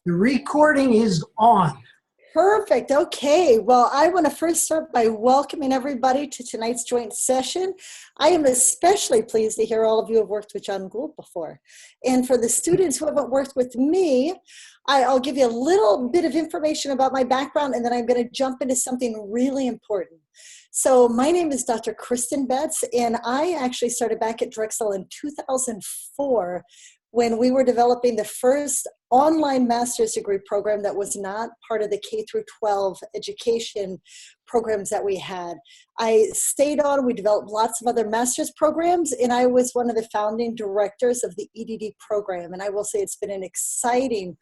The recording is on. Perfect. Okay. Well, I want to first start by welcoming everybody to tonight's joint session. I am especially pleased to hear all of you have worked with John Gould before. And for the students who haven't worked with me, I'll give you a little bit of information about my background, and then I'm going to jump into something really important. So my name is Dr. Kristen Betts, and I actually started back at Drexel in 2004 when we were developing the first online master's degree program that was not part of the K through 12 education programs that we had. I stayed on, we developed lots of other master's programs, and I was one of the founding directors of the EDD program. And I will say it's been an exciting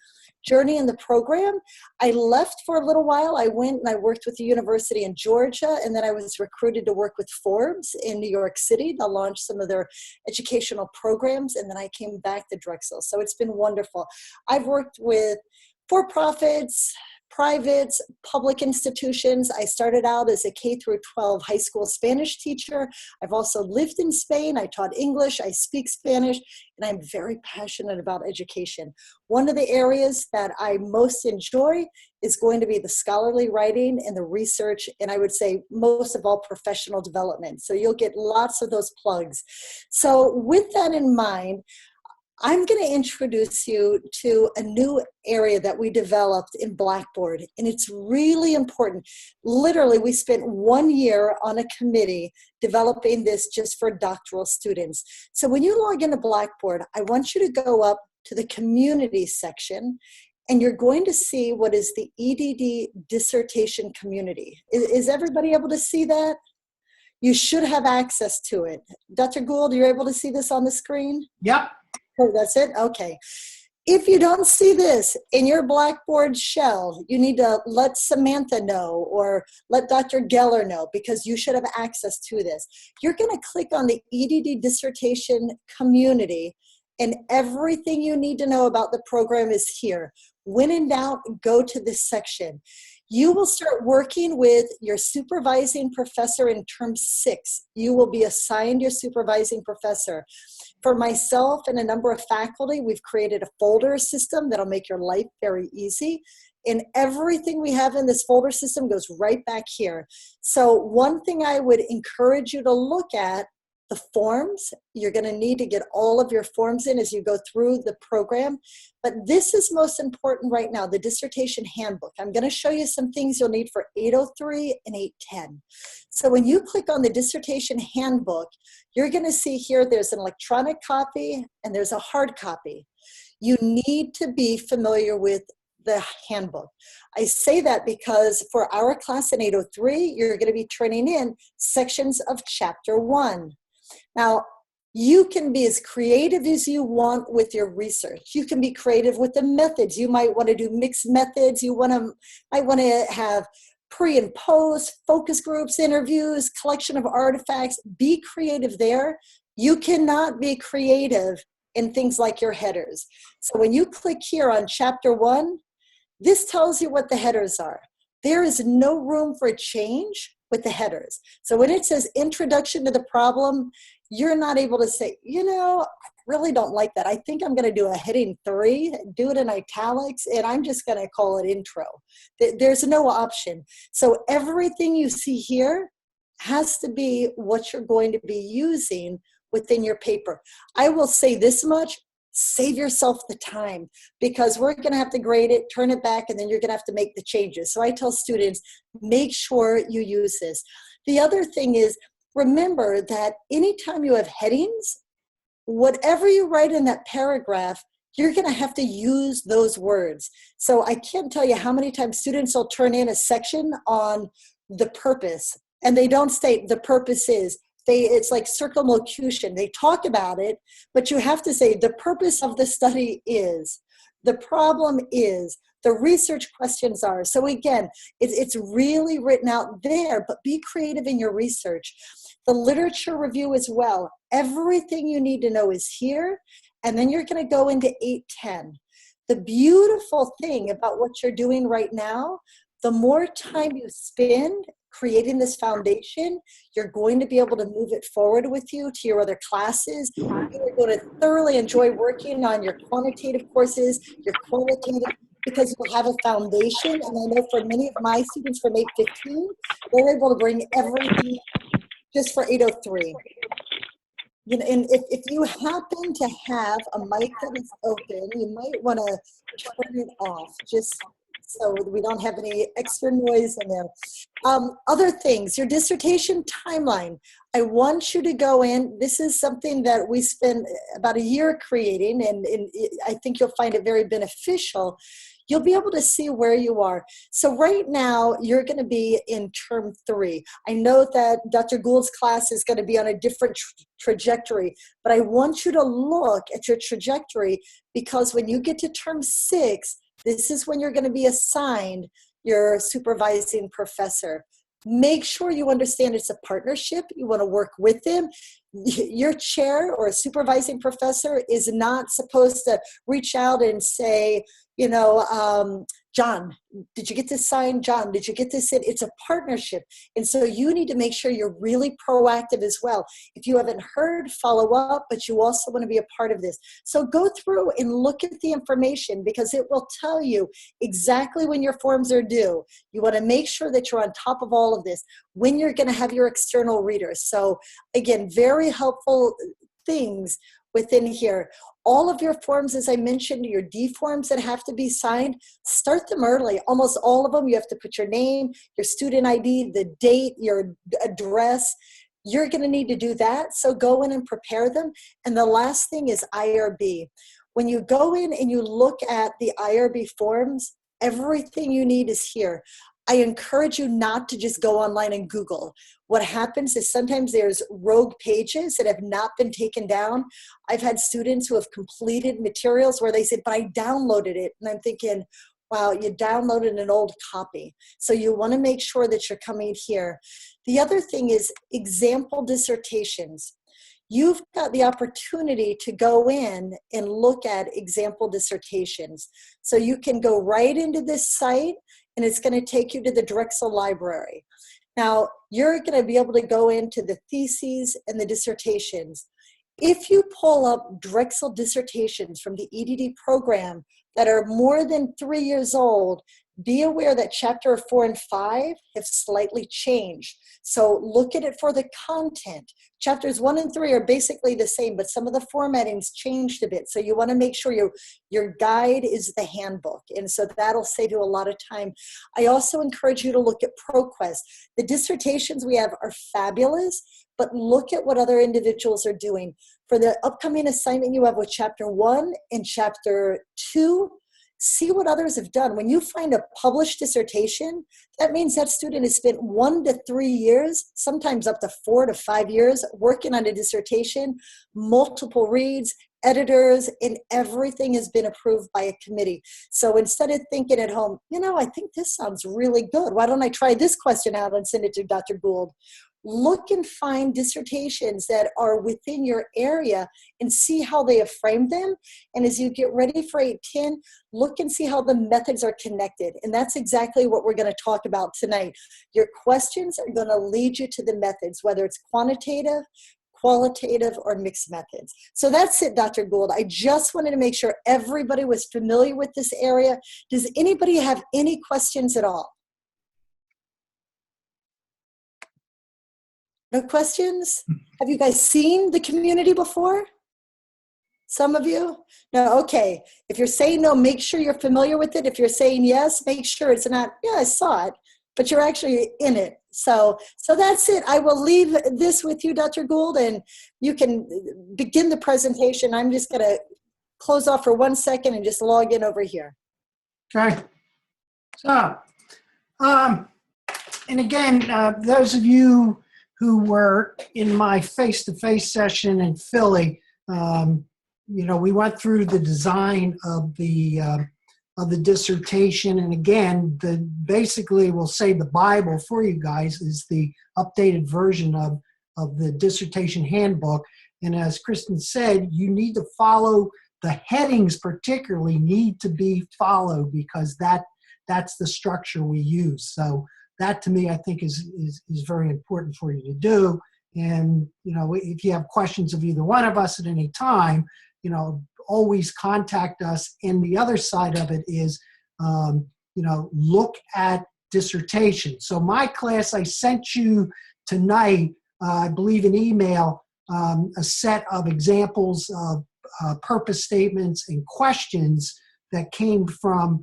journey in the program. I left for a little while. I went and I worked with the university in Georgia, and then I was recruited to work with Forbes in New York City to launch some of their educational programs, and then I came back to Drexel. So it's been wonderful. I've worked with for-profits, privates, public institutions. I started out as a K through 12 high school Spanish teacher. I've also lived in Spain. I taught English. I speak Spanish, and I'm very passionate about education. One of the areas that I most enjoy is going to be the scholarly writing and the research, and I would say most of all professional development. So you'll get lots of those plugs. So with that in mind, I'm going to introduce you to a new area that we developed in Blackboard, and it's really important. Literally, we spent 1 year on a committee developing this just for doctoral students. So when you log into Blackboard, I want you to go up to the community section, and you're going to see what is the EDD dissertation community. Is everybody able to see that? You should have access to it. Dr. Gould, you're able to see this on the screen? Yep. Oh, that's it? Okay. If you don't see this in your Blackboard shell, you need to let Samantha know or let Dr. Geller know, because you should have access to this. You're going to click on the EDD dissertation community, and everything you need to know about the program is here. When in doubt, go to this section. You will start working with your supervising professor in term 6. You will be assigned your supervising professor. For myself and a number of faculty, we've created a folder system that'll make your life very easy. And everything we have in this folder system goes right back here. So one thing I would encourage you to look at, the forms. You're going to need to get all of your forms in as you go through the program. But this is most important right now, the dissertation handbook. I'm going to show you some things you'll need for 803 and 810. So when you click on the dissertation handbook, you're going to see here there's an electronic copy and there's a hard copy. You need to be familiar with the handbook. I say that because for our class in 803, you're going to be turning in sections of chapter 1. Now, you can be as creative as you want with your research. You can be creative with the methods. You might want to do mixed methods. You might want to have pre and post, focus groups, interviews, collection of artifacts. Be creative there. You cannot be creative in things like your headers. So when you click here on chapter 1, this tells you what the headers are. There is no room for change with the headers. So when it says introduction to the problem, you're not able to say, I really don't like that. I think I'm going to do a heading 3, do it in italics, and I'm just going to call it intro. There's no option. So everything you see here has to be what you're going to be using within your paper. I will say this much. Save yourself the time, because we're going to have to grade it, turn it back, and then you're going to have to make the changes. So I tell students, make sure you use this. The other thing is, remember that anytime you have headings, whatever you write in that paragraph, you're going to have to use those words. So I can't tell you how many times students will turn in a section on the purpose, and they don't state the purpose is. It's like circumlocution. They talk about it, but you have to say the purpose of the study is, the problem is, the research questions are. So again, it's really written out there, but be creative in your research. The literature review as well. Everything you need to know is here, and then you're going to go into 810. The beautiful thing about what you're doing right now, the more time you spend creating this foundation, you're going to be able to move it forward with you to your other classes. You're going to thoroughly enjoy working on your quantitative courses, your qualitative, because you'll have a foundation. And I know for many of my students from 815, they're able to bring everything just for 803. You know, and if you happen to have a mic that is open, you might want to turn it off just so we don't have any extra noise in there. Other things, your dissertation timeline. I want you to go in. This is something that we spent about a year creating, and I think you'll find it very beneficial. You'll be able to see where you are. So right now, you're going to be in term 3. I know that Dr. Gould's class is going to be on a different trajectory, but I want you to look at your trajectory, because when you get to term 6, this is when you're going to be assigned your supervising professor. Make sure you understand it's a partnership. You want to work with them. Your chair or supervising professor is not supposed to reach out and say, you know, John, did you get this signed? John, did you get this in? It's a partnership. And so you need to make sure you're really proactive as well. If you haven't heard, follow up, but you also want to be a part of this. So go through and look at the information, because it will tell you exactly when your forms are due. You want to make sure that you're on top of all of this, when you're going to have your external readers. So again, very helpful things within here. All of your forms, as I mentioned, your D forms that have to be signed, start them early. Almost all of them, you have to put your name, your student ID, the date, your address. You're going to need to do that. So go in and prepare them. And the last thing is IRB. When you go in and you look at the IRB forms, everything you need is here. I encourage you not to just go online and Google. What happens is sometimes there's rogue pages that have not been taken down. I've had students who have completed materials where they said, but I downloaded it. And I'm thinking, wow, you downloaded an old copy. So you want to make sure that you're coming here. The other thing is example dissertations. You've got the opportunity to go in and look at example dissertations. So you can go right into this site, and it's going to take you to the Drexel Library. Now, you're going to be able to go into the theses and the dissertations. If you pull up Drexel dissertations from the EDD program that are more than 3 years old, be aware that chapter 4 and 5 have slightly changed. So look at it for the content. Chapters 1 and 3 are basically the same, but some of the formatting's changed a bit. So you want to make sure your guide is the handbook. And so that'll save you a lot of time. I also encourage you to look at ProQuest. The dissertations we have are fabulous, but look at what other individuals are doing. For the upcoming assignment you have with chapter 1 and chapter 2, see what others have done. When you find a published dissertation, that means that student has spent 1 to 3 years, sometimes up to 4 to 5 years, working on a dissertation, multiple reads, editors, and everything has been approved by a committee. So instead of thinking at home, you know, I think this sounds really good. Why don't I try this question out and send it to Dr. Gould? Look and find dissertations that are within your area and see how they have framed them. And as you get ready for 810, look and see how the methods are connected. And that's exactly what we're going to talk about tonight. Your questions are going to lead you to the methods, whether it's quantitative, qualitative, or mixed methods. So that's it, Dr. Gould. I just wanted to make sure everybody was familiar with this area. Does anybody have any questions at all? No questions? Have you guys seen the community before? Some of you? No, okay. If you're saying no, make sure you're familiar with it. If you're saying yes, make sure it's not, yeah, I saw it, but you're actually in it. So that's it. I will leave this with you, Dr. Gould, and you can begin the presentation. I'm just going to close off for 1 second and just log in over here. Okay. So, and again, those of you who were in my face-to-face session in Philly, you know, we went through the design of the dissertation, and again, basically we'll say the Bible for you guys is the updated version of the dissertation handbook. And as Kristen said, you need to follow the headings, particularly need to be followed, because that's the structure we use. So that to me, I think is very important for you to do. And, you know, if you have questions of either one of us at any time, you know, always contact us. And the other side of it is look at dissertation. So my class, I sent you tonight, I believe an email, a set of examples of purpose statements and questions that came from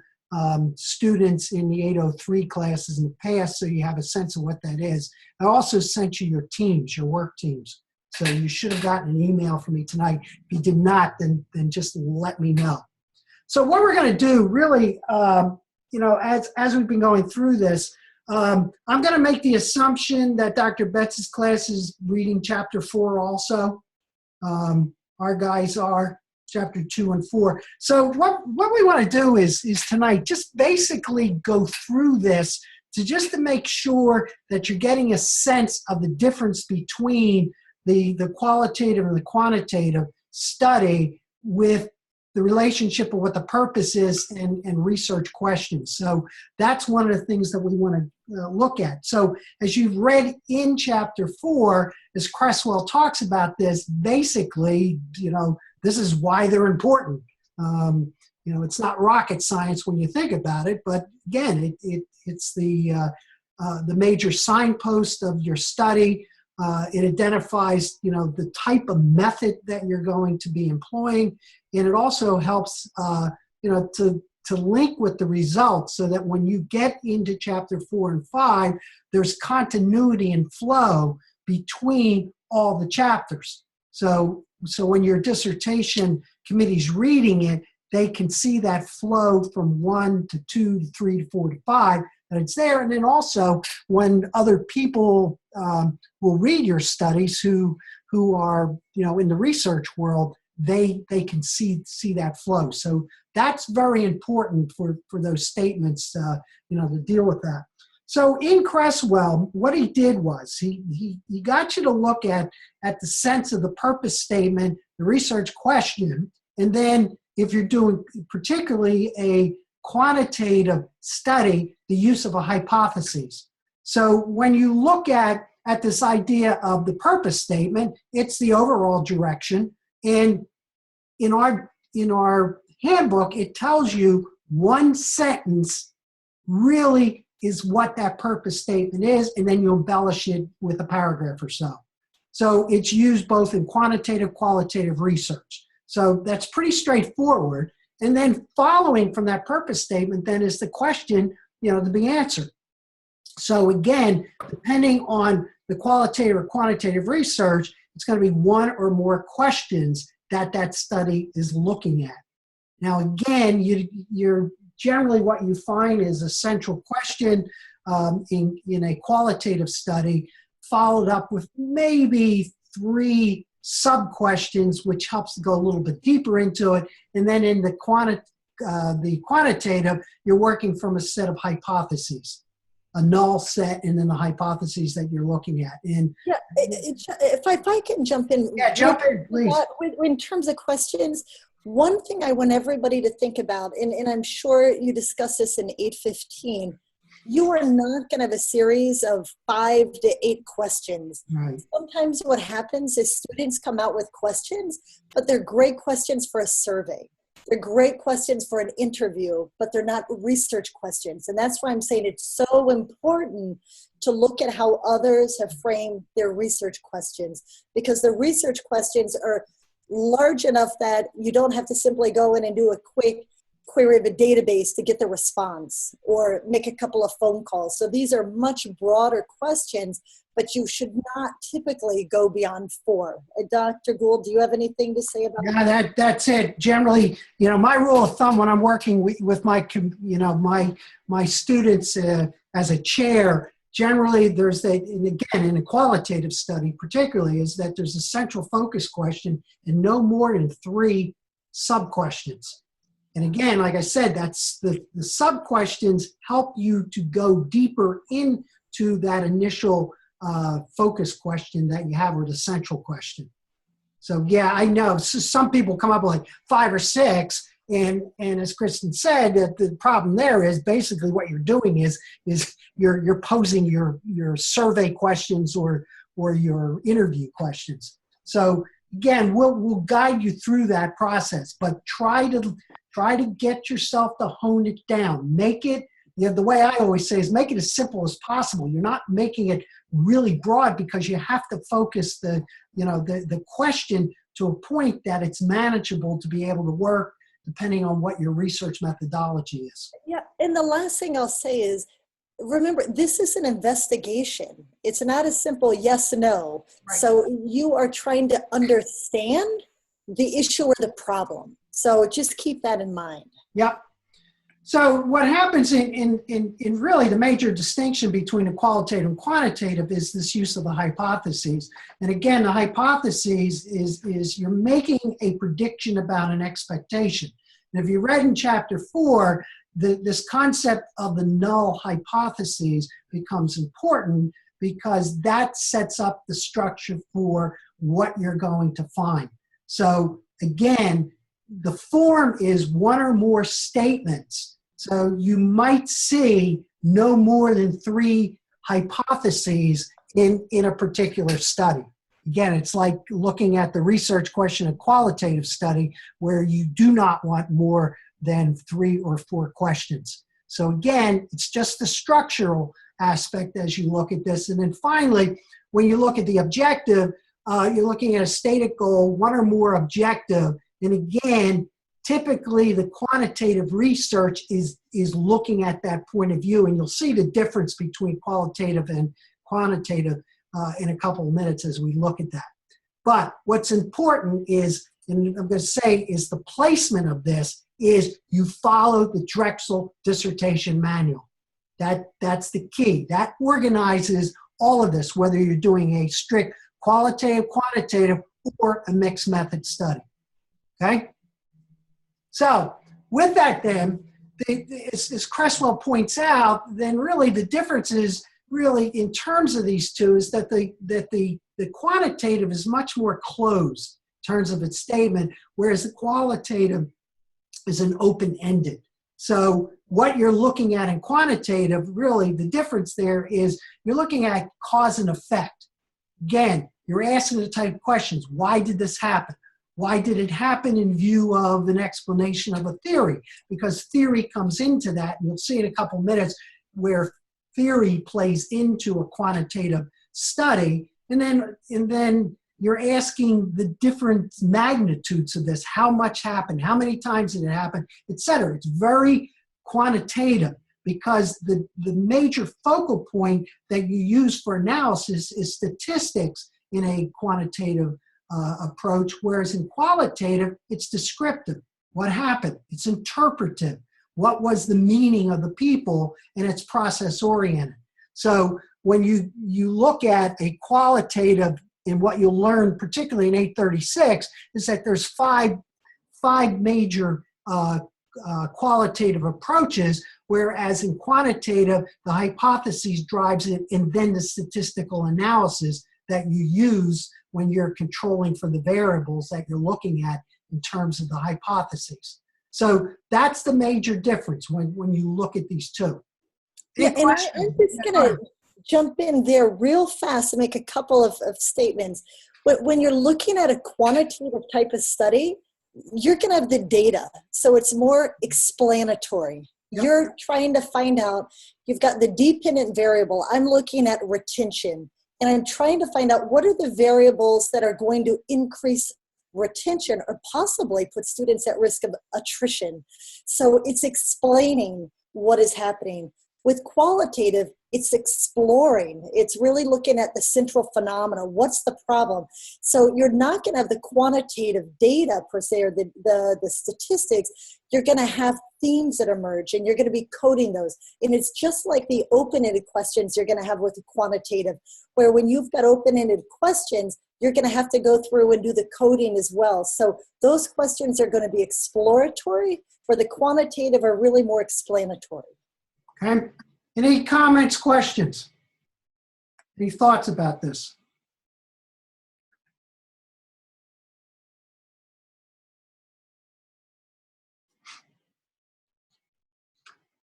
students in the 803 classes in the past, so you have a sense of what that is. I also sent you your teams, your work teams. So you should have gotten an email from me tonight. If you did not, then just let me know. So what we're going to do, really, as we've been going through this, I'm going to make the assumption that Dr. Betts' class is reading chapter 4 also. Our guys are chapter 2 and 4. So what we want to do is tonight just basically go through this to make sure that you're getting a sense of the difference between the qualitative and the quantitative study with the relationship of what the purpose is and research questions. So that's one of the things that we want to look at. So as you've read in chapter 4, as Cresswell talks about this, basically, this is why they're important. It's not rocket science when you think about it, but again, it's the major signpost of your study. It identifies, the type of method that you're going to be employing, and it also helps, to link with the results so that when you get into chapter 4 and 5, there's continuity and flow between all the chapters. So when your dissertation committee's reading it, they can see that flow from 1 to 2 to 3 to 4 to 5, that it's there. And then also when other people will read your studies who are, in the research world, they can see that flow. So that's very important for those statements, to deal with that. So in Cresswell, what he did was he got you to look at the sense of the purpose statement, the research question, and then if you're doing particularly a quantitative study, the use of a hypothesis. So when you look at this idea of the purpose statement, it's the overall direction. And in our handbook, it tells you one sentence really is what that purpose statement is, and then you embellish it with a paragraph or so. So it's used both in quantitative, qualitative research. So that's pretty straightforward. And then following from that purpose statement then is the question, to be answered. So again, depending on the qualitative or quantitative research, it's going to be one or more questions that study is looking at. Now, again, you're generally what you find is a central question in a qualitative study, followed up with maybe 3 sub-questions, which helps to go a little bit deeper into it. And then in the quantitative, you're working from a set of hypotheses, a null set, and then the hypotheses that you're looking at. And yeah, if I can jump in. Yeah, jump in, please. In terms of questions, one thing I want everybody to think about, and I'm sure you discussed this in 815, you are not going to have a series of 5 to 8 questions. Right. Sometimes what happens is students come out with questions, but they're great questions for a survey. They're great questions for an interview, but they're not research questions. And that's why I'm saying it's so important to look at how others have framed their research questions, because the research questions are large enough that you don't have to simply go in and do a quick query of a database to get the response or make a couple of phone calls. So these are much broader questions, but you should not typically go beyond 4. Dr. Gould, do you have anything to say about that? Yeah, that's it. Generally, my rule of thumb when I'm working with my students as a chair, generally and again, in a qualitative study particularly, is that there's a central focus question and no more than 3 sub-questions. And again, like I said, that's the sub-questions help you to go deeper into that initial focus question that you have, or the central question. So yeah, I know some people come up with like 5 or 6, and as Kristen said, that the problem there is basically what you're doing is you're posing your survey questions or your interview questions. So again, we'll guide you through that process, but try to Try to get yourself to hone it down. Make it, the way I always say is make it as simple as possible. You're not making it really broad because you have to focus the question to a point that it's manageable to be able to work depending on what your research methodology is. Yeah, and the last thing I'll say is, remember, this is an investigation. It's not a simple yes, no. Right. So you are trying to understand the issue or the problem. So just keep that in mind. Yep. So what happens in really the major distinction between the qualitative and quantitative is this use of the hypotheses. And again, the hypotheses is you're making a prediction about an expectation. And if you read in chapter 4, this concept of the null hypotheses becomes important because that sets up the structure for what you're going to find. So again, the form is one or more statements. So you might see no more than 3 hypotheses in a particular study. Again, it's like looking at the research question, a qualitative study, where you do not want more than 3 or 4 questions. So again, it's just the structural aspect as you look at this. And then finally, when you look at the objective, you're looking at a stated goal, one or more objective. And again, typically the quantitative research is looking at that point of view, and you'll see the difference between qualitative and quantitative in a couple of minutes as we look at that. But what's important is, and I'm going to say, is the placement of this is you follow the Drexel dissertation manual. That's the key. That organizes all of this, whether you're doing a strict qualitative, quantitative, or a mixed method study. Okay? So with that then, as Cresswell points out, then really the difference is really in terms of these two is that the quantitative is much more closed in terms of its statement, whereas the qualitative is an open-ended. So what you're looking at in quantitative, really the difference there is you're looking at cause and effect. Again, you're asking the type of questions. Why did this happen? Why did it happen in view of an explanation of a theory? Because theory comes into that, and you'll see in a couple minutes where theory plays into a quantitative study. And then you're asking the different magnitudes of this. How much happened? How many times did it happen? Et cetera. It's very quantitative because the major focal point that you use for analysis is statistics in a quantitative approach, whereas in qualitative, it's descriptive. What happened? It's interpretive. What was the meaning of the people? And it's process-oriented. So when you look at a qualitative, and what you'll learn, particularly in 836, is that there's five major qualitative approaches, whereas in quantitative, the hypothesis drives it, and then the statistical analysis that you use when you're controlling for the variables that you're looking at in terms of the hypotheses. So that's the major difference when you look at these two. Yeah, and I'm just going to jump in there real fast and make a couple of statements. But when you're looking at a quantitative type of study, you're going to have the data. So it's more explanatory. Yep. You're trying to find out, you've got the dependent variable. I'm looking at retention. And I'm trying to find out what are the variables that are going to increase retention or possibly put students at risk of attrition. So it's explaining what is happening. With qualitative, it's exploring. It's really looking at the central phenomena. What's the problem? So you're not going to have the quantitative data per se, or the statistics. You're going to have themes that emerge, and you're going to be coding those. And it's just like the open-ended questions you're going to have with the quantitative, where when you've got open-ended questions, you're going to have to go through and do the coding as well. So those questions are going to be exploratory, where the quantitative are really more explanatory. Okay. Any comments, questions? Any thoughts about this?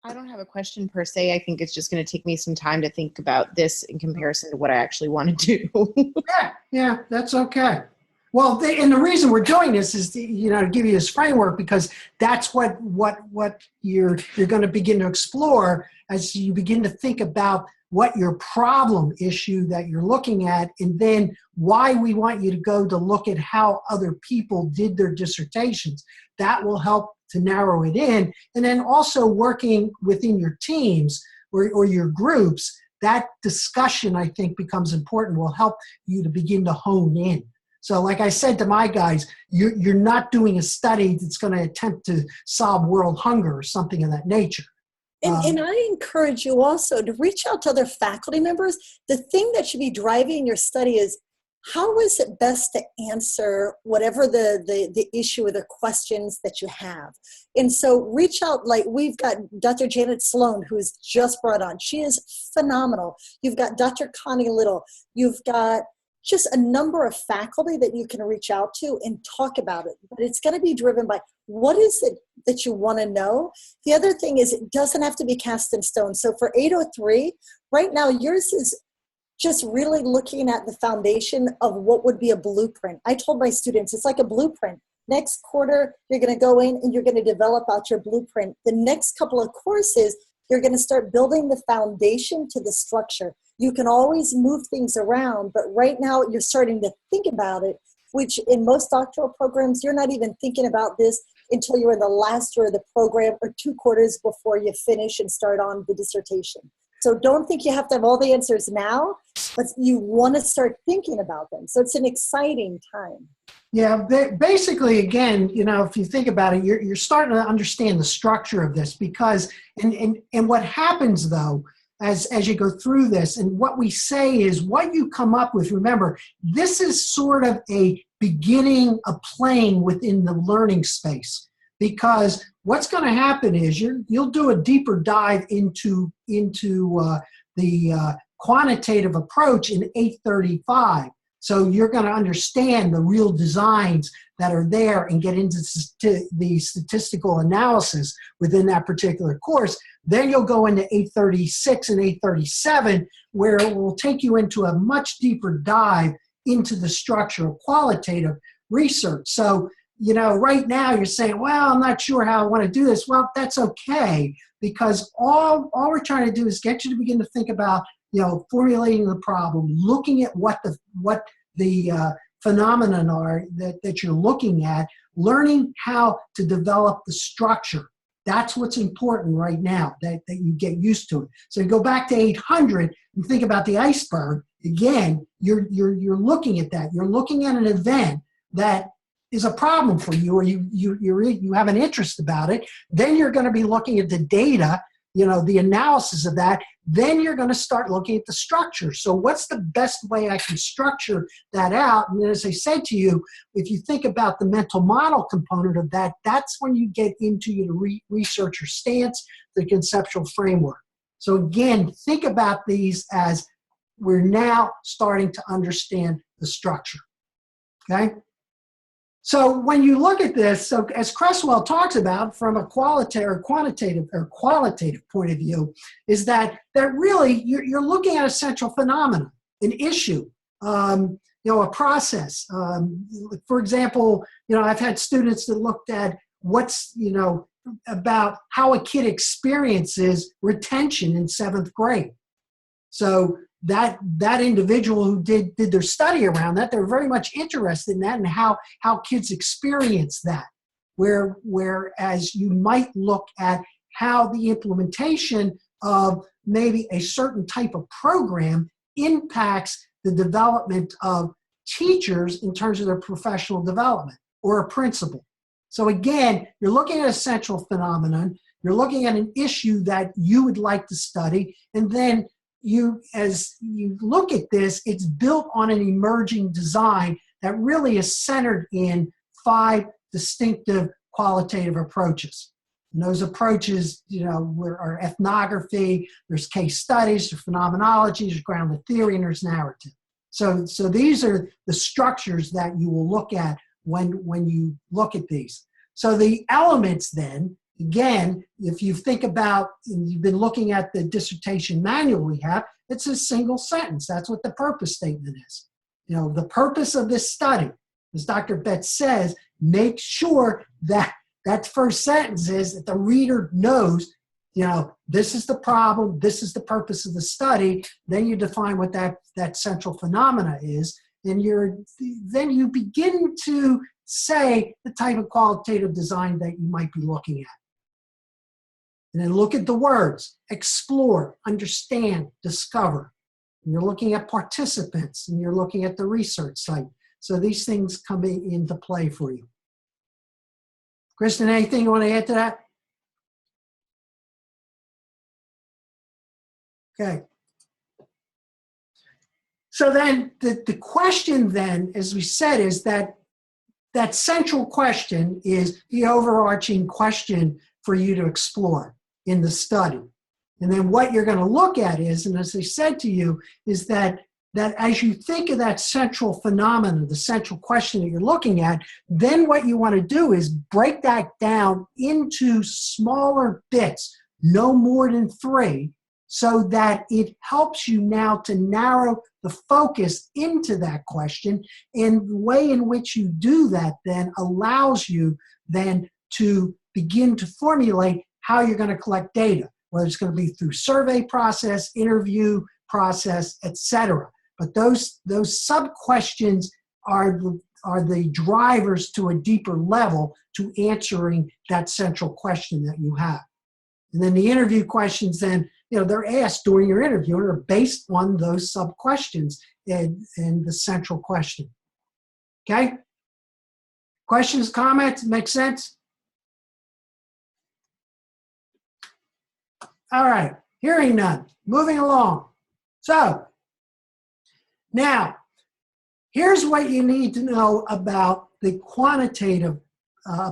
I don't have a question per se. I think it's just going to take me some time to think about this in comparison to what I actually want to do. Yeah, that's okay. Well, and the reason we're doing this is to, to give you this framework, because that's what you're going to begin to explore as you begin to think about what your problem issue that you're looking at, and then why we want you to go to look at how other people did their dissertations. That will help to narrow it in. And then also working within your teams or your groups, that discussion, I think, becomes important, will help you to begin to hone in. So like I said to my guys, you're not doing a study that's going to attempt to solve world hunger or something of that nature. And I encourage you also to reach out to other faculty members. The thing that should be driving your study is, how is it best to answer whatever the issue or the questions that you have? And so reach out, like we've got Dr. Janet Sloan, who's just brought on. She is phenomenal. You've got Dr. Connie Little. You've got just a number of faculty that you can reach out to and talk about it. But it's going to be driven by, what is it that you want to know? The other thing is, it doesn't have to be cast in stone. So for 803, right now, yours is just really looking at the foundation of what would be a blueprint. I told my students, it's like a blueprint. Next quarter, you're going to go in and you're going to develop out your blueprint. The next couple of courses, you're going to start building the foundation to the structure. You can always move things around, but right now you're starting to think about it, which in most doctoral programs, you're not even thinking about this until you're in the last year of the program or 2 quarters before you finish and start on the dissertation. So don't think you have to have all the answers now, but you want to start thinking about them. So it's an exciting time. Yeah, basically, again, if you think about it, you're starting to understand the structure of this, because, and what happens though, as you go through this, and what we say is what you come up with. Remember, this is sort of a beginning of playing within the learning space, because what's going to happen is you'll do a deeper dive into the quantitative approach in 835. So you're going to understand the real designs that are there and get into the statistical analysis within that particular course. Then you'll go into 836 and 837, where it will take you into a much deeper dive into the structure of qualitative research. So, right now you're saying, well, I'm not sure how I want to do this. Well, that's okay, because all we're trying to do is get you to begin to think about, formulating the problem, looking at what the phenomenon are that you're looking at, learning how to develop the structure. That's what's important right now, that you get used to it. So you go back to 800 and think about the iceberg. Again, you're looking at that. You're looking at an event that is a problem for you, or you have an interest about it. Then you're going to be looking at the data, the analysis of that. Then you're going to start looking at the structure. So what's the best way I can structure that out? And then, as I said to you, if you think about the mental model component of that, that's when you get into your researcher stance, the conceptual framework. So again, think about these as we're now starting to understand the structure, okay? So when you look at this, so as Cresswell talks about from a qualitative point of view, is that really you're looking at a central phenomenon, an issue, a process. For example, I've had students that looked at what's, about how a kid experiences retention in 7th grade. So that individual who did their study around that, they're very much interested in that and how kids experience that. Whereas you might look at how the implementation of maybe a certain type of program impacts the development of teachers in terms of their professional development, or a principal. So again, you're looking at a central phenomenon, you're looking at an issue that you would like to study, and then as you look at this, it's built on an emerging design that really is centered in 5 distinctive qualitative approaches. And those approaches, are ethnography, there's case studies, there's phenomenology, there's grounded theory, and there's narrative. So these are the structures that you will look at when you look at these. So the elements then, again, if you think about, and you've been looking at the dissertation manual we have, it's a single sentence. That's what the purpose statement is. The purpose of this study. as Dr. Betts says, make sure that that first sentence is that the reader knows, this is the problem, this is the purpose of the study. Then you define what that central phenomena is, and then you begin to say the type of qualitative design that you might be looking at. And then look at the words: explore, understand, discover. And you're looking at participants, and you're looking at the research site. So these things come into play for you. Kristen, anything you want to add to that? Okay. So then the question then, as we said, is that central question is the overarching question for you to explore in the study. And then what you're going to look at is, and as I said to you, is that as you think of that central phenomenon, the central question that you're looking at, then what you want to do is break that down into smaller bits, no more than 3, so that it helps you now to narrow the focus into that question. And the way in which you do that then allows you then to begin to formulate how you're going to collect data, whether it's going to be through survey process, interview process, etc. But those sub-questions are the drivers to a deeper level to answering that central question that you have. And then the interview questions then, they're asked during your interview and are based on those sub-questions and the central question. Okay? Questions, comments, make sense? All right, hearing none, moving along. So, now, here's what you need to know about the quantitative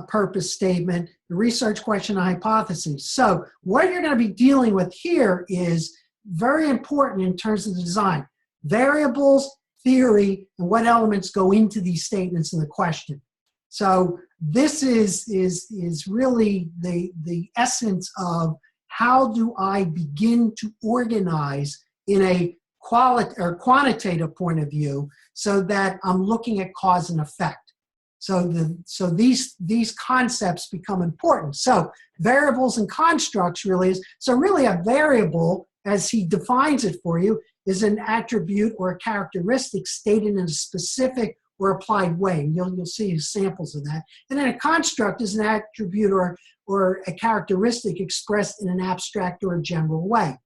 purpose statement, the research question and hypotheses. So what you're going to be dealing with here is very important in terms of the design. Variables, theory, and what elements go into these statements in the question. So this is really the essence of how do I begin to organize in a quantitative point of view so that I'm looking at cause and effect. So these concepts become important. So variables and constructs really is, so really a variable, as he defines it for you, is an attribute or a characteristic stated in a specific or applied way. You'll see examples of that. And then a construct is an attribute or a characteristic expressed in an abstract or a general way.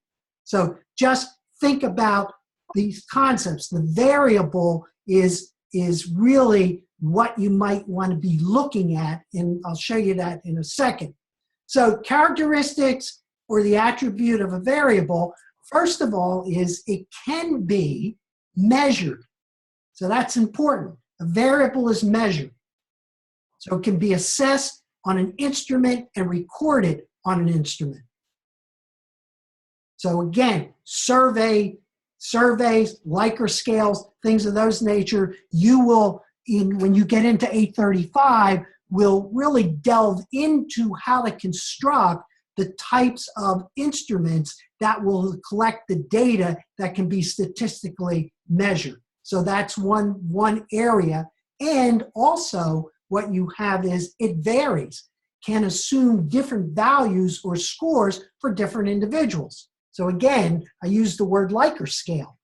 So just think about these concepts. The variable is really what you might want to be looking at, and I'll show you that in a second. So characteristics or the attribute of a variable, first of all, is it can be measured. So that's important. A variable is measured. So it can be assessed on an instrument and recorded on an instrument. So again, surveys, Likert scales, things of those nature, you will, when you get into 835, will really delve into how to construct the types of instruments that will collect the data that can be statistically measured. So that's one area. And also what you have is it varies, can assume different values or scores for different individuals. So again, I use the word Likert scale.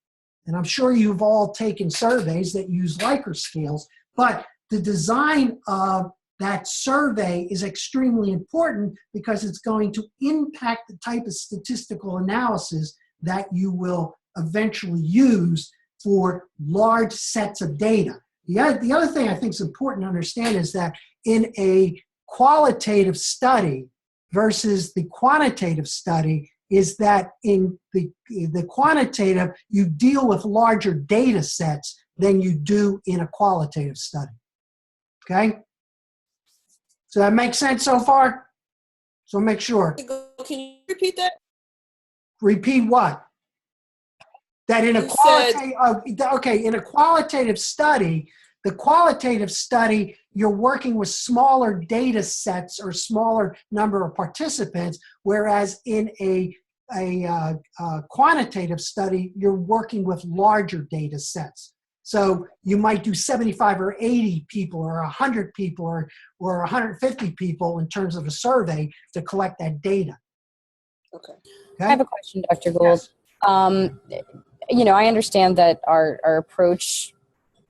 And I'm sure you've all taken surveys that use Likert scales, but the design of that survey is extremely important because it's going to impact the type of statistical analysis that you will eventually use for large sets of data. The other thing I think is important to understand is that in a qualitative study versus the quantitative study is that in the quantitative, you deal with larger data sets than you do in a qualitative study. Okay? So that makes sense so far? So make sure. Can you repeat that? Repeat what? That in a in a qualitative study, the qualitative study, you're working with smaller data sets or smaller number of participants, whereas in a quantitative study, you're working with larger data sets. So you might do 75 or 80 people or 100 people or 150 people in terms of a survey to collect that data. Okay. I have a question, Dr. Gould. Yes. I understand that our approach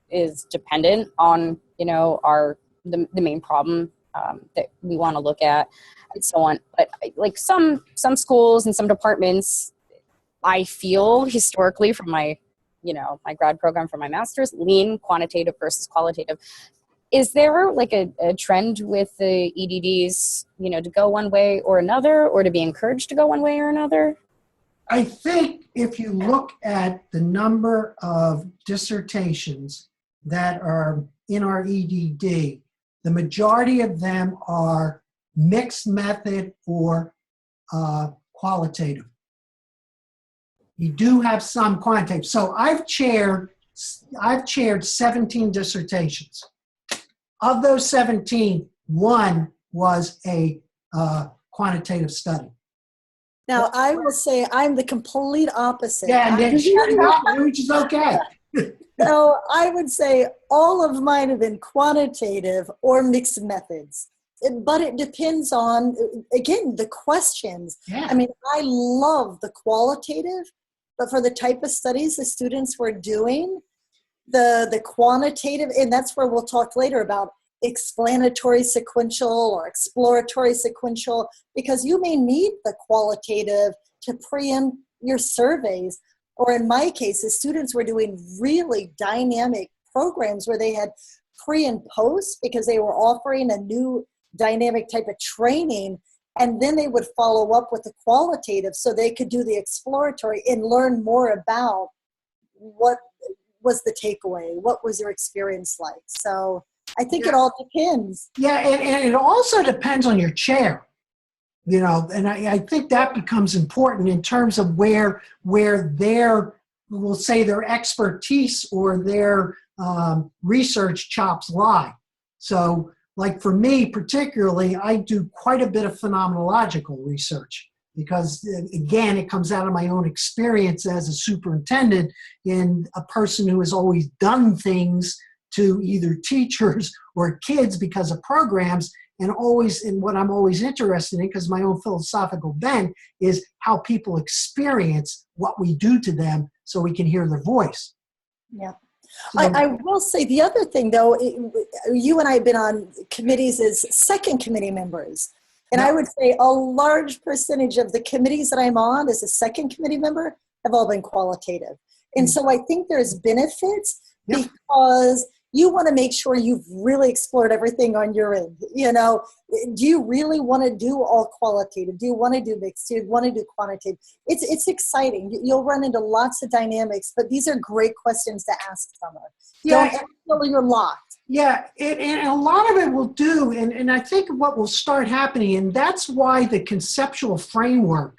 is dependent on, the main problem that we want to look at and so on. But like some schools and some departments, I feel historically from my grad program for my master's, lean quantitative versus qualitative. Is there like a trend with the EDDs, to go one way or another, or to be encouraged to go one way or another? I think if you look at the number of dissertations that are in our EDD, the majority of them are mixed method or qualitative. You do have some quantitative. So I've chaired 17 dissertations. Of those 17, one was a quantitative study. Now, I will say I'm the complete opposite. Yeah, which is okay. So I would say all of mine have been quantitative or mixed methods. But it depends on, again, the questions. Yeah. I mean, I love the qualitative, but for the type of studies the students were doing, the quantitative, and that's where we'll talk later about explanatory sequential or exploratory sequential, because you may need the qualitative to preempt your surveys. Or in my case, the students were doing really dynamic programs where they had pre and post because they were offering a new dynamic type of training, and then they would follow up with the qualitative so they could do the exploratory and learn more about what was the takeaway, what was your experience like. So I think it all depends. Yeah, and it also depends on your chair, and I think that becomes important in terms of where their, we'll say their expertise or their research chops lie. So like for me particularly, I do quite a bit of phenomenological research because again, it comes out of my own experience as a superintendent in a person who has always done things to either teachers or kids because of programs, and what I'm always interested in, because my own philosophical bent, is how people experience what we do to them so we can hear their voice. Yeah. So, I will say the other thing, though, you and I have been on committees as second committee members. And I would say a large percentage of the committees that I'm on as a second committee member have all been qualitative. And so I think there's benefits because you want to make sure you've really explored everything on your end. Do you really want to do all qualitative? Do you want to do mixed? Do you want to do quantitative? It's exciting. You'll run into lots of dynamics, but these are great questions to ask someone. Don't ever feel you're locked. Yeah, and a lot of it will do, and I think what will start happening, and that's why the conceptual framework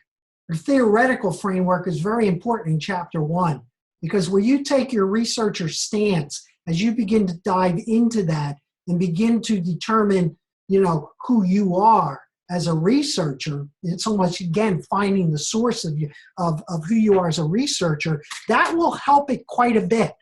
or theoretical framework is very important in Chapter 1, because where you take your researcher stance, as you begin to dive into that and begin to determine, who you are as a researcher, it's almost, again, finding the source of who you are as a researcher, that will help it quite a bit,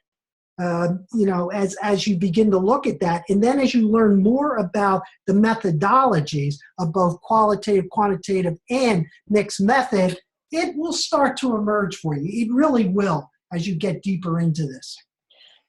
as you begin to look at that. And then as you learn more about the methodologies of both qualitative, quantitative, and mixed method, it will start to emerge for you. It really will as you get deeper into this.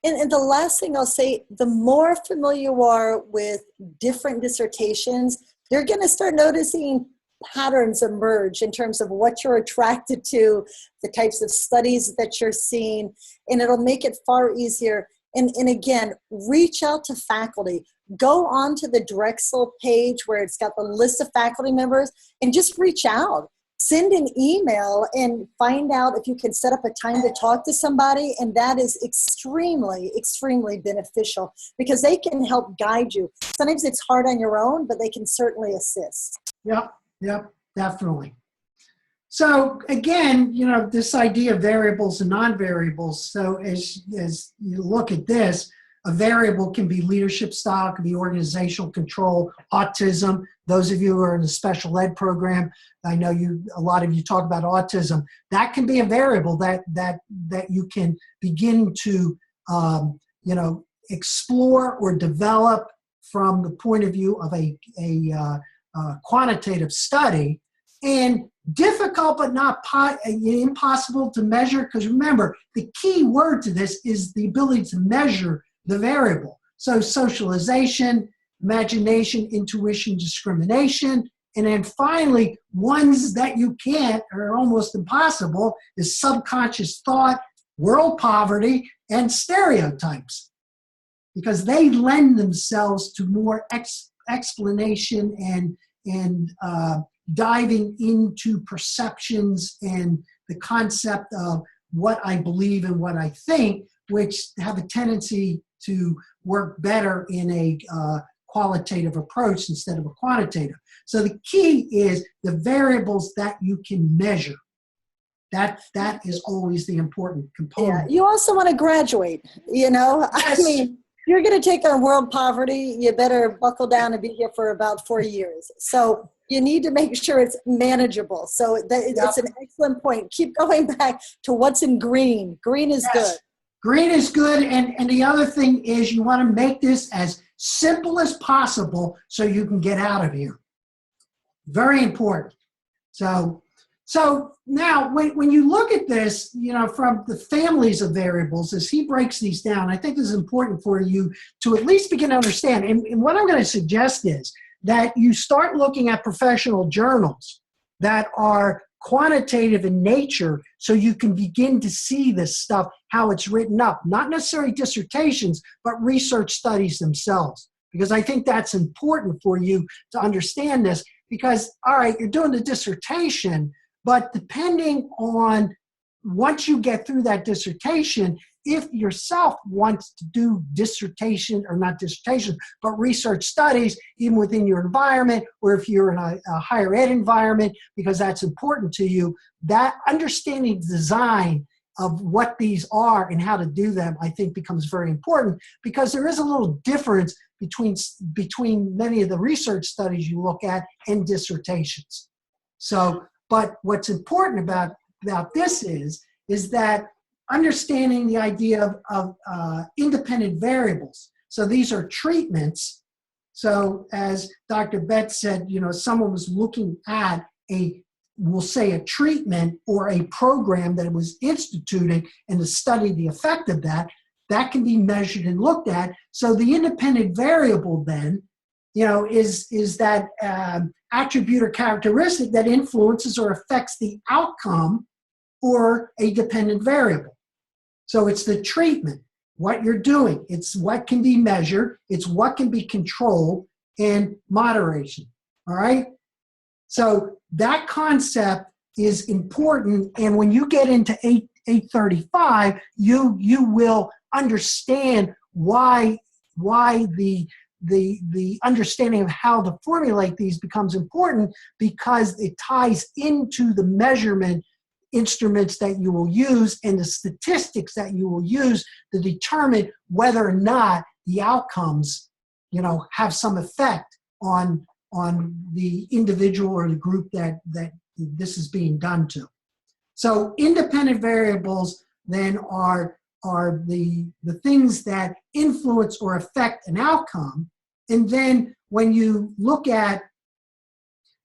And the last thing I'll say, the more familiar you are with different dissertations, you're going to start noticing patterns emerge in terms of what you're attracted to, the types of studies that you're seeing, and it'll make it far easier. And again, reach out to faculty. Go onto the Drexel page where it's got the list of faculty members and just reach out. Send an email and find out if you can set up a time to talk to somebody, and that is extremely, extremely beneficial because they can help guide you. Sometimes it's hard on your own, but they can certainly assist. Yep, definitely. So again, this idea of variables and non-variables. So as you look at this, a variable can be leadership style, can be organizational control, autism. Those of you who are in the special ed program, I know a lot of you talk about autism. That can be a variable that you can begin to you know, explore or develop from the point of view of a quantitative study, and difficult but not impossible to measure, because remember, the key word to this is the ability to measure the variable. So socialization, imagination, intuition, discrimination, and then finally, ones that you can't, or almost impossible, is subconscious thought, world poverty, and stereotypes, because they lend themselves to more explanation and diving into perceptions and the concept of what I believe and what I think, which have a tendency to work better in a qualitative approach instead of a quantitative. So the key is the variables that you can measure. That is always the important component. Yeah, you also want to graduate, you know? Yes. I mean, you're going to take on world poverty, you better buckle down and be here for about 4 years. So you need to make sure it's manageable. So it's an excellent point. Keep going back to what's in green. Green is good. Green is good, and the other thing is you want to make this as simple as possible so you can get out of here. Very important. So now when you look at this, you know, from the families of variables, as he breaks these down, I think this is important for you to at least begin to understand. And what I'm going to suggest is that you start looking at professional journals that are quantitative in nature, so you can begin to see this stuff, how it's written up, not necessarily dissertations, but research studies themselves. Because I think that's important for you to understand this, because, all right, you're doing the dissertation, but depending on, once you get through that dissertation, if yourself wants to do dissertation, or not dissertation, but research studies, even within your environment, or if you're in a higher ed environment, because that's important to you, that understanding the design of what these are and how to do them, I think becomes very important, because there is a little difference between many of the research studies you look at and dissertations. So, but what's important about this is that understanding the idea of independent variables. So these are treatments. So as Dr. Betts said, you know, someone was looking at we'll say a treatment or a program that was instituted, and to study the effect of that can be measured and looked at. So the independent variable then, you know, is that attribute or characteristic that influences or affects the outcome or a dependent variable. So it's the treatment, what you're doing. It's what can be measured. It's what can be controlled, and moderation. All right? So that concept is important. And when you get into 835, you will understand why the understanding of how to formulate these becomes important, because it ties into the measurement instruments that you will use and the statistics that you will use to determine whether or not the outcomes, you know, have some effect on the individual or the group that this is being done to. So independent variables then are the things that influence or affect an outcome. And then when you look at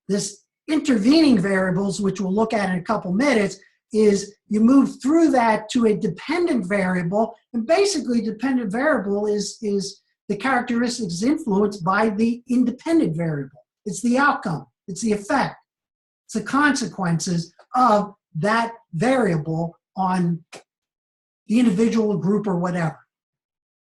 this intervening variables, which we'll look at in a couple minutes, is you move through that to a dependent variable. And basically, dependent variable is the characteristics influenced by the independent variable. It's the outcome. It's the effect. It's the consequences of that variable on the individual, group, or whatever.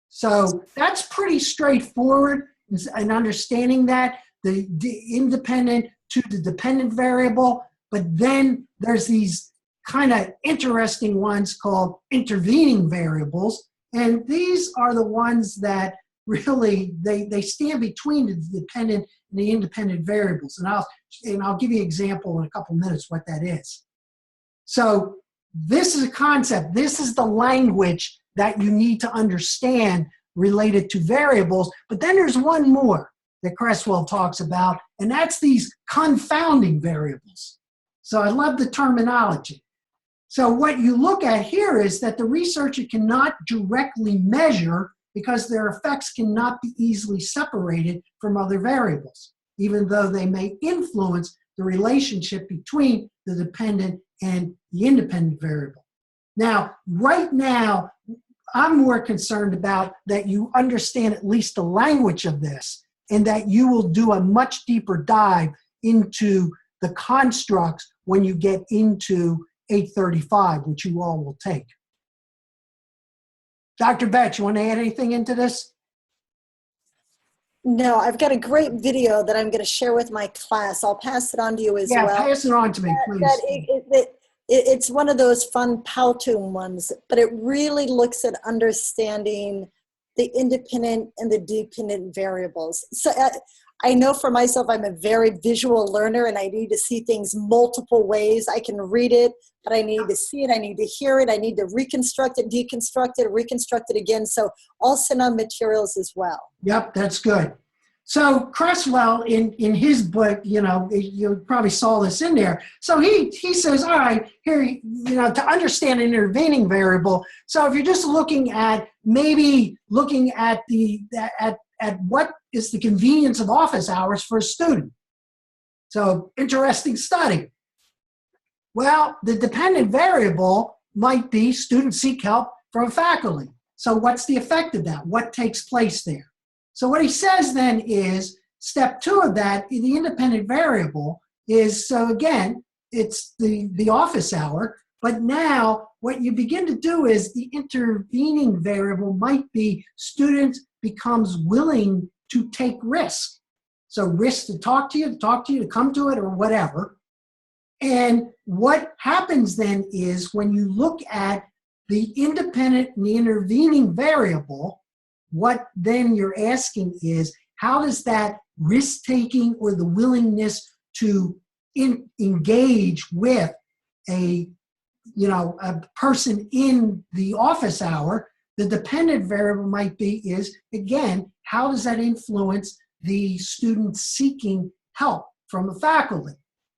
So that's pretty straightforward in understanding that, the independent to the dependent variable. But then there's these kind of interesting ones called intervening variables. And these are the ones that really, they stand between the dependent and the independent variables. And I'll give you an example in a couple minutes what that is. So this is a concept. This is the language that you need to understand related to variables. But then there's one more that Cresswell talks about, and that's these confounding variables. So I love the terminology. So what you look at here is that the researcher cannot directly measure because their effects cannot be easily separated from other variables, even though they may influence the relationship between the dependent and the independent variable. Now, right now, I'm more concerned about that you understand at least the language of this and that you will do a much deeper dive into the constructs when you get into 835, which you all will take. Dr. Betts, you want to add anything into this? No, I've got a great video that I'm going to share with my class. I'll pass it on to you as Yeah, well. pass it on to me, please. It's one of those fun Powtoon ones, but it really looks at understanding the independent and the dependent variables. So I know for myself, I'm a very visual learner and I need to see things multiple ways. I can read it, but I need to see it. I need to hear it. I need to reconstruct it, deconstruct it, reconstruct it again. So I'll send on materials as well. Yep, that's good. So Cresswell, in his book, you probably saw this in there. So he says, all right, here, to understand an intervening variable. So if you're just looking at at what is the convenience of office hours for a student. So interesting study. Well, the dependent variable might be students seek help from faculty. So what's the effect of that? What takes place there? So what he says then is step 2 of that, the independent variable is, so again, it's the office hour, but now what you begin to do is the intervening variable might be students becomes willing to take risk. So risk to talk to you, to come to it, or whatever. And what happens then is when you look at the independent and the intervening variable, what then you're asking is, how does that risk-taking or the willingness to engage with a person in the office hour, the dependent variable might be is, again, how does that influence the student seeking help from the faculty?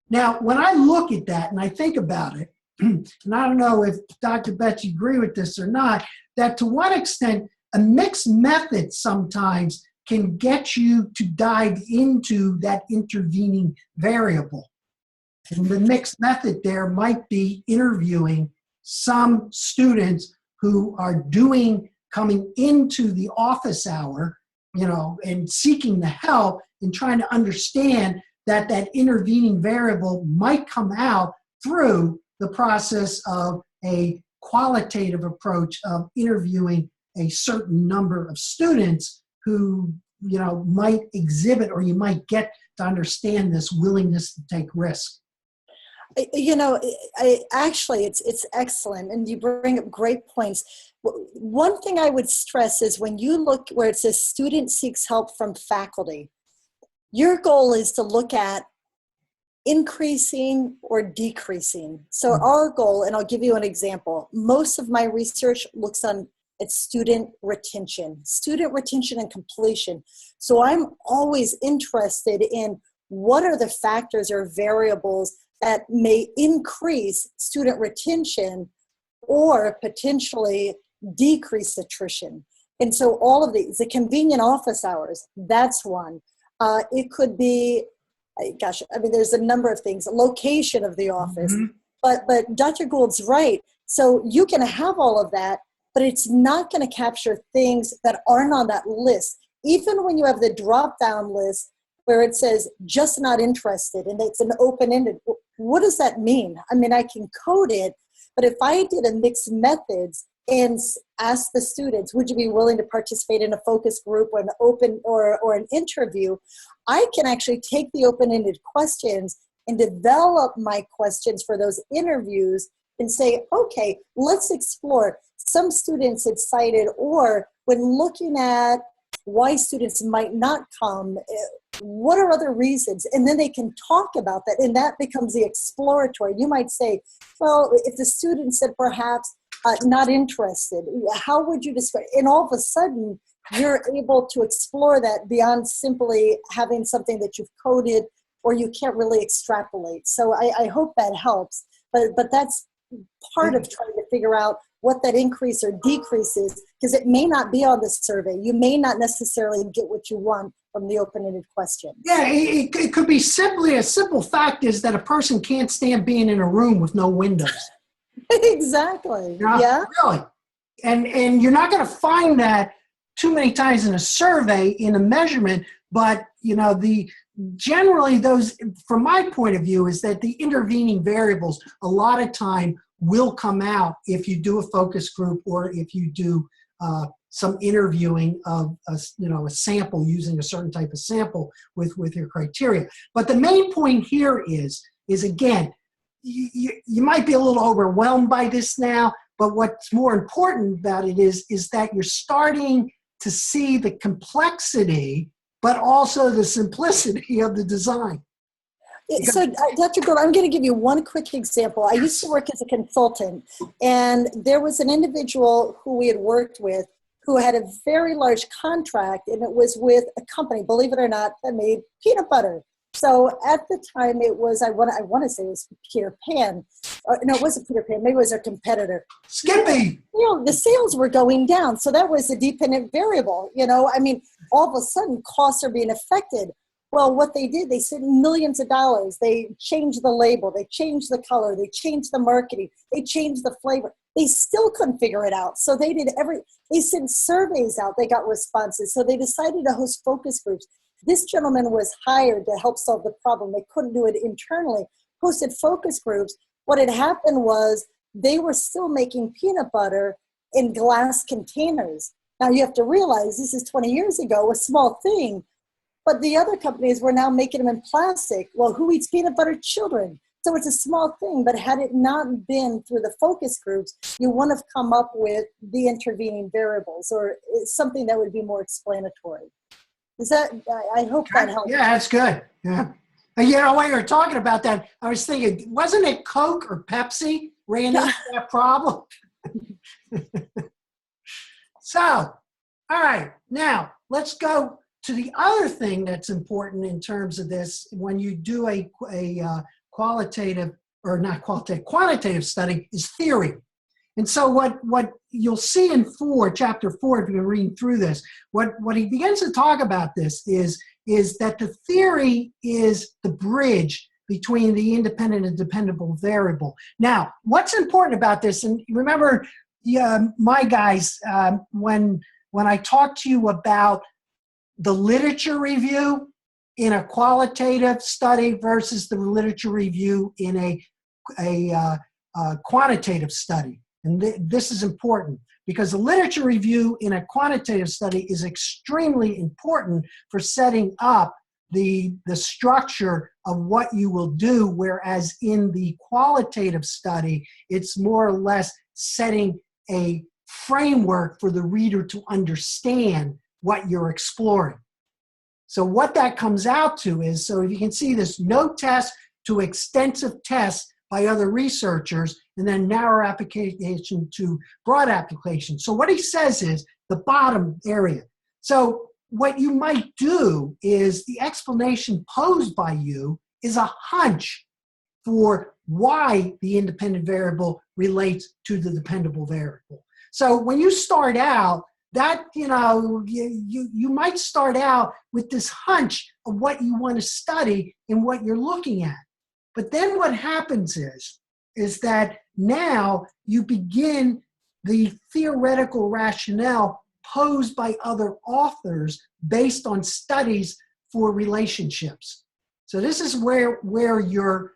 Now, when I look at that and I think about it, and I don't know if Dr. Betts you agree with this or not, that to what extent a mixed method sometimes can get you to dive into that intervening variable. And the mixed method there might be interviewing some students who are coming into the office hour, and seeking the help and trying to understand that intervening variable might come out through the process of a qualitative approach of interviewing a certain number of students who, might exhibit, or you might get to understand this willingness to take risk. Actually, it's excellent, and you bring up great points. One thing I would stress is when you look where it says student seeks help from faculty, your goal is to look at increasing or decreasing. So our goal, and I'll give you an example, most of my research looks at student retention and completion. So I'm always interested in what are the factors or variables that may increase student retention or potentially decrease attrition. And so all of these, the convenient office hours, that's one. It could be, there's a number of things, location of the office. But Dr. Gould's right. So you can have all of that, but it's not going to capture things that aren't on that list. Even when you have the drop-down list where it says just not interested and it's an open-ended, what does that mean? I can code it, but if I did a mixed methods and ask the students, would you be willing to participate in a focus group or an open or an interview, I can actually take the open-ended questions and develop my questions for those interviews and say, okay, let's explore. Some students had cited, or when looking at why students might not come, what are other reasons? And then they can talk about that, and that becomes the exploratory. You might say, well, if the student said perhaps not interested, how would you describe? And all of a sudden, you're able to explore that beyond simply having something that you've coded or you can't really extrapolate. So I hope that helps. But that's part of trying to figure out what that increase or decrease is, because it may not be on the survey. You may not necessarily get what you want from the open-ended question. Yeah, it could be simply a simple fact is that a person can't stand being in a room with no windows. Exactly. Yeah. Really. And you're not going to find that too many times in a survey, in a measurement, but generally those, from my point of view, is that the intervening variables a lot of time will come out if you do a focus group or if you do some interviewing of a sample using a certain type of sample with your criteria. But the main point here is again, you might be a little overwhelmed by this now, but what's more important about it is that you're starting to see the complexity, but also the simplicity of the design. So, Dr. Gould, I'm going to give you one quick example. I used to work as a consultant, and there was an individual who we had worked with who had a very large contract, and it was with a company, believe it or not, that made peanut butter. So at the time, it was, I want to say it was Peter Pan. No, it wasn't Peter Pan. Maybe it was their competitor. Skippy! The sales were going down. So that was a dependent variable. All of a sudden, costs are being affected. Well, what they did, they spent millions of dollars. They changed the label. They changed the color. They changed the marketing. They changed the flavor. They still couldn't figure it out. So they sent surveys out. They got responses. So they decided to host focus groups. This gentleman was hired to help solve the problem. They couldn't do it internally. Hosted focus groups. What had happened was they were still making peanut butter in glass containers. Now you have to realize this is 20 years ago, a small thing, but the other companies were now making them in plastic. Well, who eats peanut butter? Children. So it's a small thing, but had it not been through the focus groups, you wouldn't have come up with the intervening variables or something that would be more explanatory. I hope that helps. Yeah, that's good. Yeah. While you were talking about that, I was thinking, wasn't it Coke or Pepsi ran into that problem? So, all right, now let's go to the other thing that's important in terms of this. When you do a quantitative study is theory. And so what you'll see in chapter 4, if you're reading through this, what he begins to talk about this is that the theory is the bridge between the independent and dependable variable. Now, what's important about this, and remember, my guys, when I talk to you about the literature review in a qualitative study versus the literature review in a quantitative study. And this is important because the literature review in a quantitative study is extremely important for setting up the structure of what you will do, whereas in the qualitative study, it's more or less setting a framework for the reader to understand what you're exploring. So what that comes out to is, so if you can see this, no test to extensive tests by other researchers, and then narrow application to broad application. So what he says is the bottom area. So what you might do is the explanation posed by you is a hunch for why the independent variable relates to the dependable variable. So when you start out, that, you might start out with this hunch of what you want to study and what you're looking at. But then what happens is that now you begin the theoretical rationale posed by other authors based on studies for relationships. So this is where your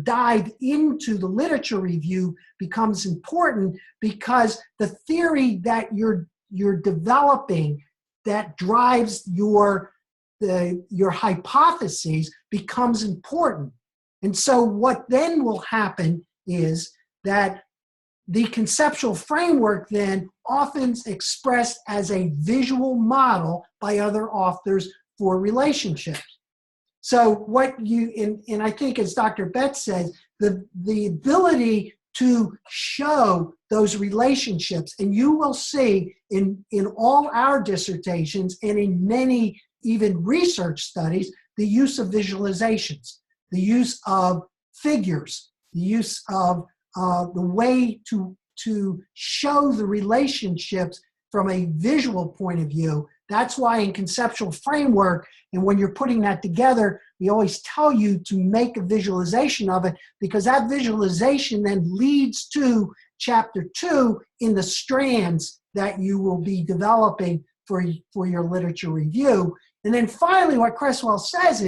dive into the literature review becomes important, because the theory that you're developing that drives your hypotheses becomes important. And so what then will happen is that the conceptual framework then often expressed as a visual model by other authors for relationships. So what and I think as Dr. Betts says, the ability to show those relationships, and you will see in all our dissertations and in many even research studies, the use of visualizations, the use of figures, the use of the way to show the relationships from a visual point of view. That's why in conceptual framework, and when you're putting that together, we always tell you to make a visualization of it, because that visualization then leads to chapter 2 in the strands that you will be developing for your literature review. And then finally, what Cresswell says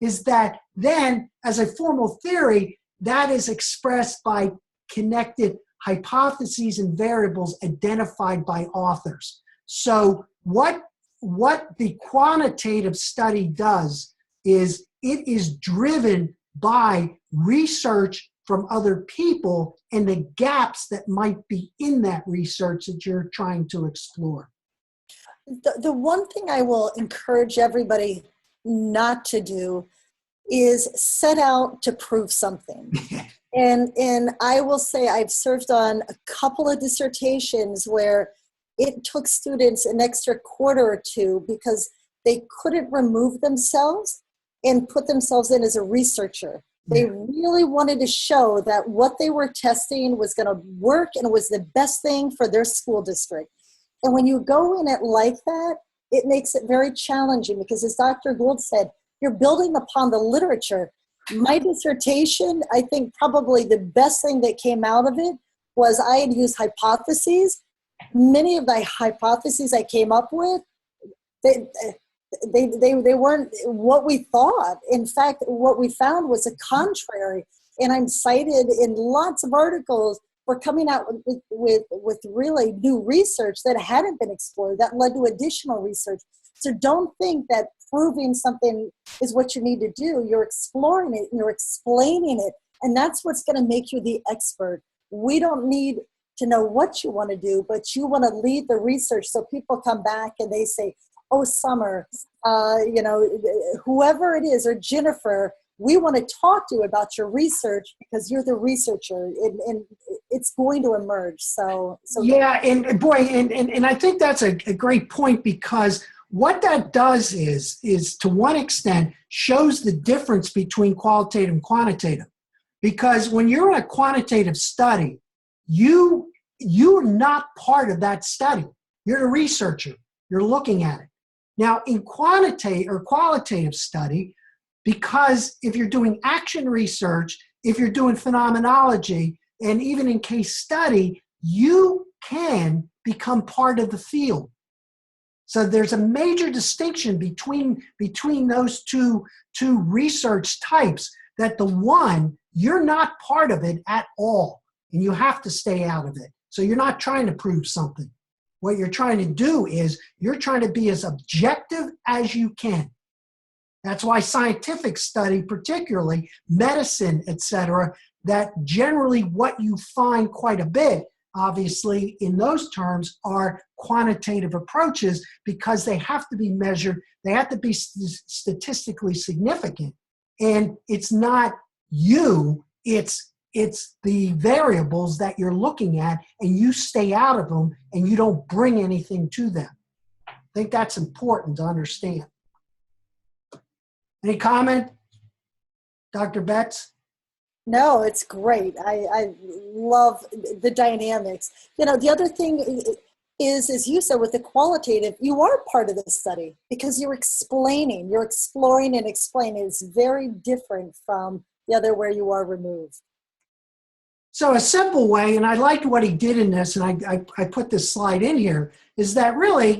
is that then, as a formal theory, that is expressed by connected hypotheses and variables identified by authors. So what the quantitative study does is it is driven by research from other people and the gaps that might be in that research that you're trying to explore. The one thing I will encourage everybody not to do is set out to prove something. And I will say I've served on a couple of dissertations where it took students an extra quarter or two because they couldn't remove themselves and put themselves in as a researcher. They really wanted to show that what they were testing was going to work and was the best thing for their school district. And when you go in it like that, it makes it very challenging because, as Dr. Gould said, you're building upon the literature. My dissertation, I think probably the best thing that came out of it was I had used hypotheses. Many of the hypotheses I came up with, they weren't what we thought. In fact, what we found was the contrary. And I'm cited in lots of articles for coming out with really new research that hadn't been explored, that led to additional research. So don't think that proving something is what you need to do. You're exploring it, you're explaining it, and that's what's going to make you the expert. We don't need to know what you want to do, but you want to lead the research so people come back and they say, oh, Summer, whoever it is, or Jennifer, we want to talk to you about your research because you're the researcher, and it's going to emerge. So yeah, and boy, and I think that's a great point, because what that does is to one extent shows the difference between qualitative and quantitative. Because when you're in a quantitative study, you're not part of that study. You're a researcher. You're looking at it. Now, in quantitative or qualitative study, because if you're doing action research, if you're doing phenomenology, and even in case study, you can become part of the field. So there's a major distinction between those two research types, that the one, you're not part of it at all, and you have to stay out of it. So you're not trying to prove something. What you're trying to do is you're trying to be as objective as you can. That's why scientific study, particularly medicine, etc., that generally what you find quite a bit, obviously, in those terms, are quantitative approaches, because they have to be measured, they have to be statistically significant. And it's not you, it's the variables that you're looking at, and you stay out of them and you don't bring anything to them. I think that's important to understand. Any comment, Dr. Betts? No, it's great. I love the dynamics. The other thing is, as you said, with the qualitative, you are part of the study because you're explaining, you're exploring and explaining. It's very different from the other where you are removed. So a simple way, and I liked what he did in this, and I put this slide in here, is that really,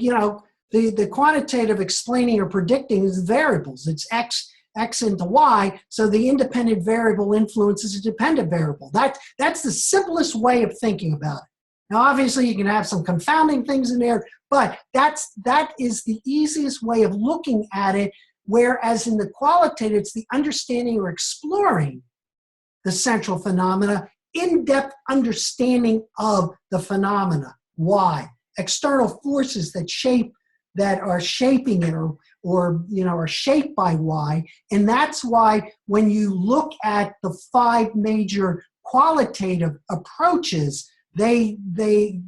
the quantitative explaining or predicting is variables. It's X into Y, so the independent variable influences a dependent variable. That's the simplest way of thinking about it. Now, obviously, you can have some confounding things in there, but that is the easiest way of looking at it, whereas in the qualitative, it's the understanding or exploring the central phenomena, in-depth understanding of the phenomena. Why? External forces that are shaping it or are shaped by why. And that's why when you look at the 5 major qualitative approaches, they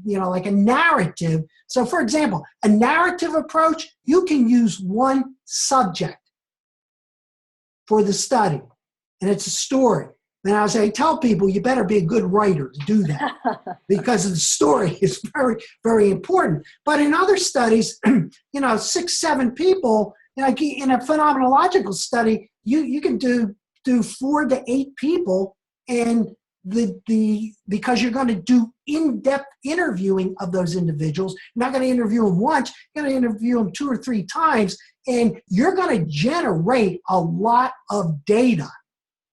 like a narrative. So for example, a narrative approach, you can use one subject for the study, and it's a story. And I say, tell people you better be a good writer to do that because the story is very, very important. But in other studies, 6, 7 people, like in a phenomenological study, you can do 4 to 8 people, and because you're going to do in-depth interviewing of those individuals. You're not going to interview them once, you're going to interview them 2 or 3 times, and you're going to generate a lot of data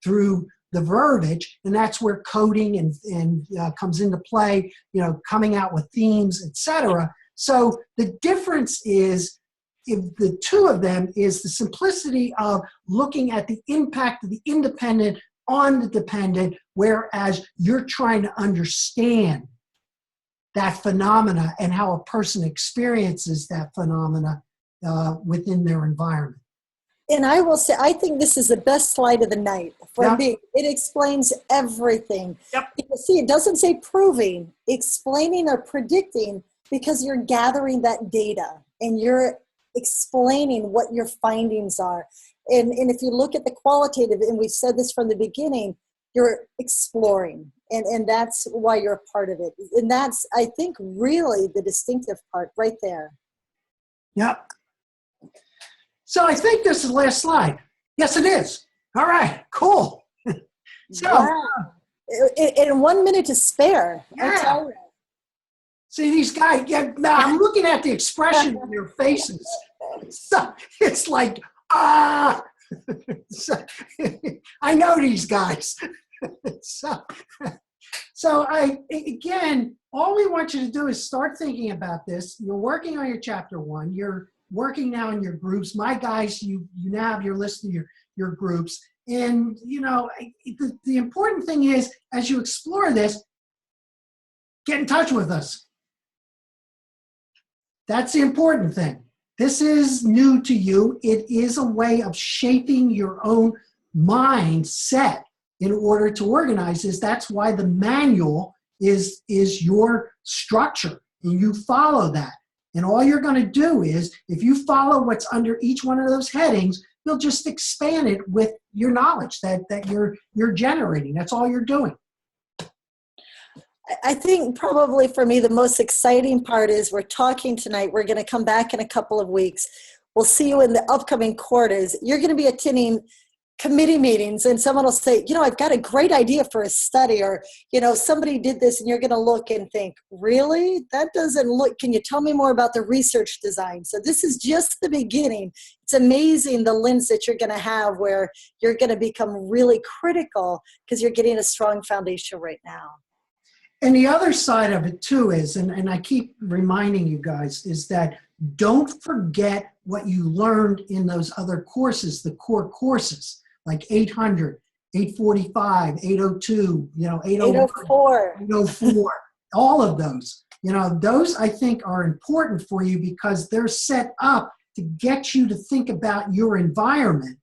through the verbiage, and that's where coding and comes into play, coming out with themes, etc. So the difference is, if the 2 of them is the simplicity of looking at the impact of the independent on the dependent, whereas you're trying to understand that phenomena and how a person experiences that phenomena within their environment. And I will say, I think this is the best slide of the night for me. It explains everything. Yep. You see, it doesn't say proving, explaining or predicting, because you're gathering that data and you're explaining what your findings are. And if you look at the qualitative, and we've said this from the beginning, you're exploring. And that's why you're a part of it. And that's, I think, really the distinctive part right there. Yep. So I think this is the last slide. Yes, it is. All right, cool. So, wow. In 1 minute to spare. I tell you. See these guys, now I'm looking at the expression in their faces. So it's like, so, I know these guys. So again, all we want you to do is start thinking about this. You're working on your chapter 1. You're working now in your groups. My guys, you now have your list of your groups. And, the important thing is, as you explore this, get in touch with us. That's the important thing. This is new to you. It is a way of shaping your own mindset in order to organize this. That's why the manual is your structure, and you follow that. And all you're going to do is, if you follow what's under each one of those headings, you'll just expand it with your knowledge that you're generating. That's all you're doing. I think probably for me, the most exciting part is we're talking tonight. We're going to come back in a couple of weeks. We'll see you in the upcoming quarters. You're going to be attending committee meetings, and someone will say, I've got a great idea for a study, or, somebody did this, and you're going to look and think, really? That doesn't look, can you tell me more about the research design? So this is just the beginning. It's amazing the lens that you're going to have where you're going to become really critical because you're getting a strong foundation right now. And the other side of it too is, and I keep reminding you guys, is that don't forget what you learned in those other courses, the core courses, like 800, 845, 802, 804, 804, all of those. Those I think are important for you because they're set up to get you to think about your environment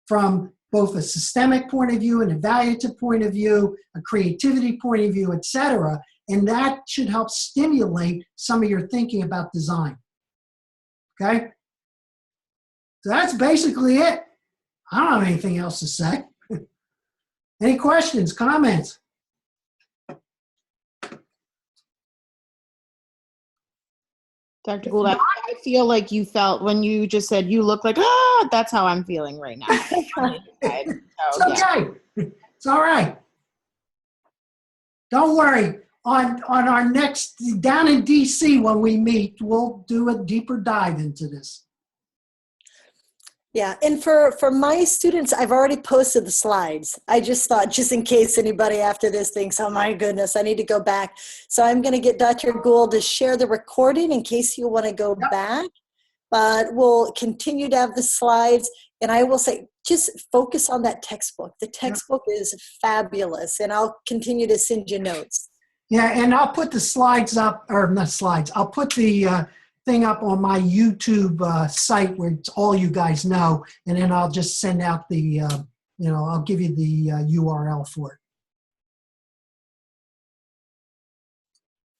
from both a systemic point of view, an evaluative point of view, a creativity point of view, etc. And that should help stimulate some of your thinking about design. Okay? So that's basically it. I don't have anything else to say. Any questions, comments? Dr. Gould, I feel like you felt when you just said you look like, that's how I'm feeling right now. It's okay. It's all right. Don't worry. On our next, down in DC when we meet, we'll do a deeper dive into this. Yeah, and for my students, I've already posted the slides. I just thought, just in case anybody after this thinks, oh my goodness, I need to go back. So I'm going to get Dr. Gould to share the recording in case you want to go back. But we'll continue to have the slides. And I will say, just focus on that textbook. The textbook is fabulous. And I'll continue to send you notes. Yeah, and I'll put the slides up, or not slides, I'll put the thing up on my YouTube site where it's all you guys know, and then I'll just send out the, I'll give you the URL for it.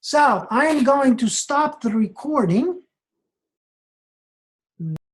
So I am going to stop the recording.